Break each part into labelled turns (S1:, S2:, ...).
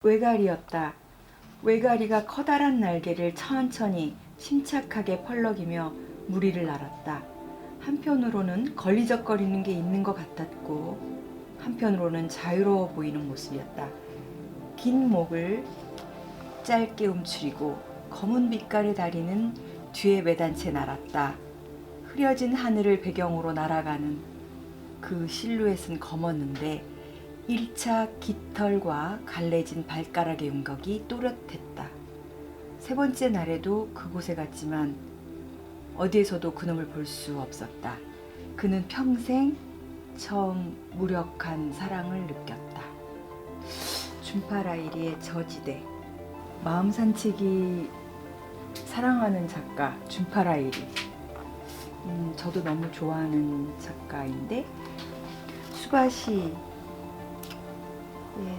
S1: 외가리였다. 외가리가 커다란 날개를 천천히 침착하게 펄럭이며 무리를 날았다. 한편으로는 걸리적거리는 게 있는 것 같았고 한편으로는 자유로워 보이는 모습이었다. 긴 목을 짧게 움츠리고 검은 빛깔의 다리는 뒤에 매단 채 날았다. 흐려진 하늘을 배경으로 날아가는 그 실루엣은 검었는데 1차 깃털과 갈래진 발가락의 윤곽이 또렷했다. 세 번째 날에도 그곳에 갔지만 어디에서도 그놈을 볼 수 없었다. 그는 평생 처음 무력한 사랑을 느꼈다. 준파라이리의 저지대. 마음 산책이 사랑하는 작가 준파라이리. 저도 너무 좋아하는 작가인데 수바시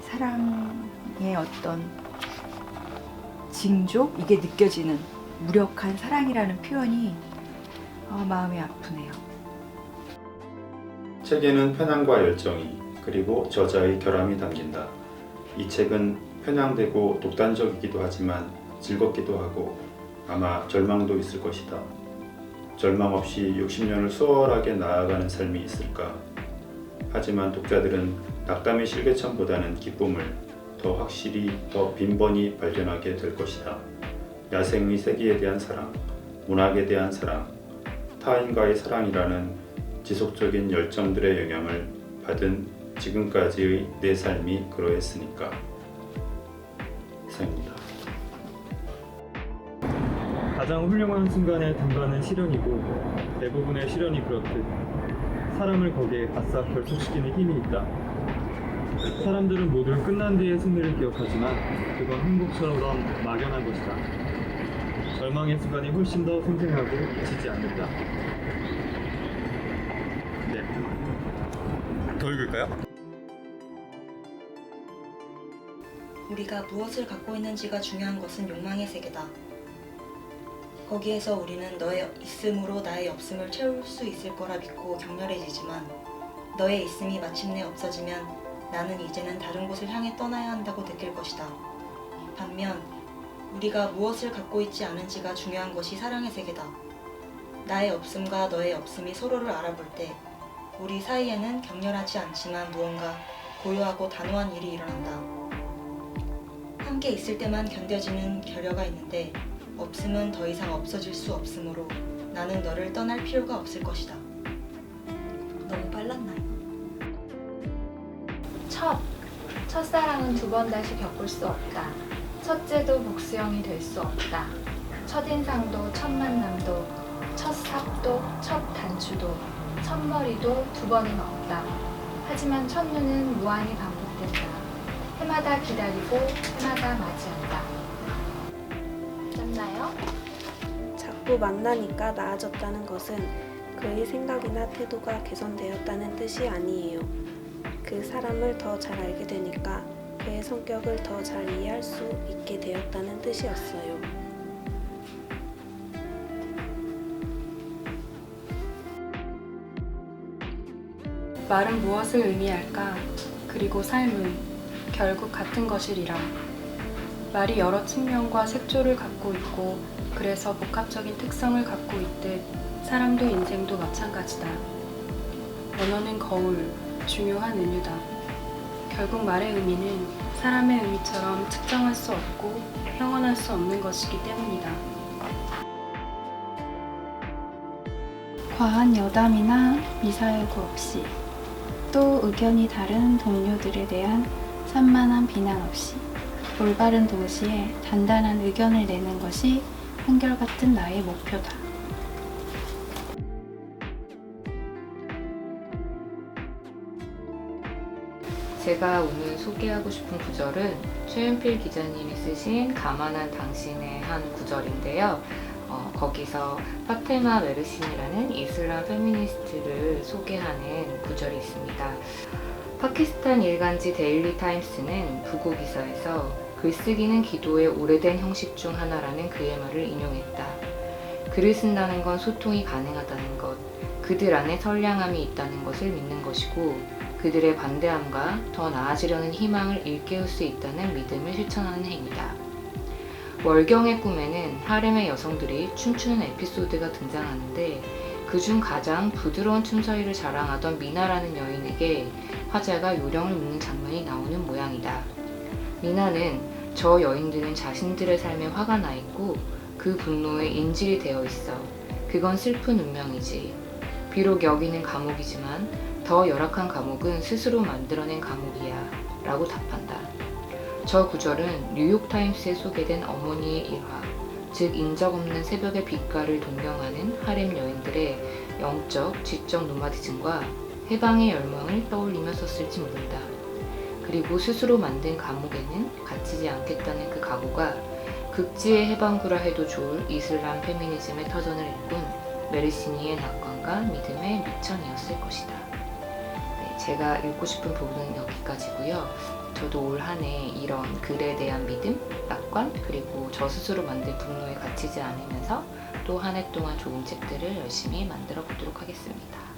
S1: 사랑의 어떤 징조? 이게 느껴지는 무력한 사랑이라는 표현이 마음이 아프네요.
S2: 책에는 편향과 열정이 그리고 저자의 결함이 담긴다. 이 책은 편향되고 독단적이기도 하지만 즐겁기도 하고 아마 절망도 있을 것이다. 절망 없이 60년을 수월하게 나아가는 삶이 있을까? 하지만 독자들은 낙담의 실개천보다는 기쁨을 더 확실히 더 빈번히 발견하게 될 것이다. 야생의 세계에 대한 사랑, 문학에 대한 사랑, 타인과의 사랑이라는 지속적인 열정들의 영향을 받은 지금까지의 내 삶이 그러했으니까. 이상입니다.
S3: 가장 훌륭한 순간의 단가는 실현이고 대부분의 실현이 그렇듯 사람을 거기에 바싹 결속시키는 힘이 있다. 사람들은 모두 끝난 뒤의 승리를 기억하지만 그건 행복처럼 막연한 것이다. 절망의 순간이 훨씬 더 생생하고 잊히지 않는다. 네. 더 읽을까요?
S4: 우리가 무엇을 갖고 있는지가 중요한 것은 욕망의 세계다. 거기에서 우리는 너의 있음으로 나의 없음을 채울 수 있을 거라 믿고 격렬해지지만 너의 있음이 마침내 없어지면 나는 이제는 다른 곳을 향해 떠나야 한다고 느낄 것이다. 반면 우리가 무엇을 갖고 있지 않은지가 중요한 것이 사랑의 세계다. 나의 없음과 너의 없음이 서로를 알아볼 때 우리 사이에는 격렬하지 않지만 무언가 고요하고 단호한 일이 일어난다. 함께 있을 때만 견뎌지는 결여가 있는데 없음은 더 이상 없어질 수 없으므로 나는 너를 떠날 필요가 없을 것이다. 너무 빨랐나요?
S5: 첫사랑은 두 번 다시 겪을 수 없다. 첫째도 복수형이 될 수 없다. 첫인상도 첫 만남도 첫 삽도 첫 단추도 첫머리도 두 번은 없다. 하지만 첫눈은 무한히 반복된다. 해마다 기다리고 해마다 맞이한다. 맞나요?
S6: 자꾸 만나니까 나아졌다는 것은 그의 생각이나 태도가 개선되었다는 뜻이 아니에요. 그 사람을 더 잘 알게 되니까 그의 성격을 더 잘 이해할 수 있게 되었다는 뜻이었어요.
S7: 말은 무엇을 의미할까? 그리고 삶은 결국 같은 것이리라. 말이 여러 측면과 색조를 갖고 있고 그래서 복합적인 특성을 갖고 있듯 사람도 인생도 마찬가지다. 언어는 거울, 중요한 은유다. 결국 말의 의미는 사람의 의미처럼 측정할 수 없고 형언할 수 없는 것이기 때문이다.
S8: 과한 여담이나 미사여구 없이, 또 의견이 다른 동료들에 대한 산만한 비난 없이 올바른 동시에 단단한 의견을 내는 것이 한결같은 나의 목표다.
S9: 제가 오늘 소개하고 싶은 구절은 최윤필 기자님이 쓰신 가만한 당신의 한 구절인데요. 거기서 파테마 메르신이라는 이슬람 페미니스트를 소개하는 구절이 있습니다. 파키스탄 일간지 데일리 타임스는 부고 기사에서 글쓰기는 기도의 오래된 형식 중 하나라는 그의 말을 인용했다. 글을 쓴다는 건 소통이 가능하다는 것, 그들 안에 선량함이 있다는 것을 믿는 것이고 그들의 반대함과 더 나아지려는 희망을 일깨울 수 있다는 믿음을 실천하는 행위다. 월경의 꿈에는 하렘의 여성들이 춤추는 에피소드가 등장하는데 그중 가장 부드러운 춤사위를 자랑하던 미나라는 여인에게 화자가 요령을 묻는 장면이 나오는 모양이다. 미나는 저 여인들은 자신들의 삶에 화가 나 있고 그 분노에 인질이 되어 있어. 그건 슬픈 운명이지. 비록 여기는 감옥이지만 더 열악한 감옥은 스스로 만들어낸 감옥이야 라고 답한다. 저 구절은 뉴욕타임스에 소개된 어머니의 일화, 즉 인적 없는 새벽의 빛깔을 동경하는 하렘 여인들의 영적, 지적 노마디즘과 해방의 열망을 떠올리며 썼을지 모른다. 그리고 스스로 만든 감옥에는 갇히지 않겠다는 그 각오가 극지의 해방구라 해도 좋을 이슬람 페미니즘의 터전을 일군 메르시니의 낙관과 믿음의 미천이었을 것이다. 네, 제가 읽고 싶은 부분은 여기까지고요. 저도 올 한 해 이런 글에 대한 믿음, 낙관, 그리고 저 스스로 만든 분노에 갇히지 않으면서 또 한 해 동안 좋은 책들을 열심히 만들어 보도록 하겠습니다.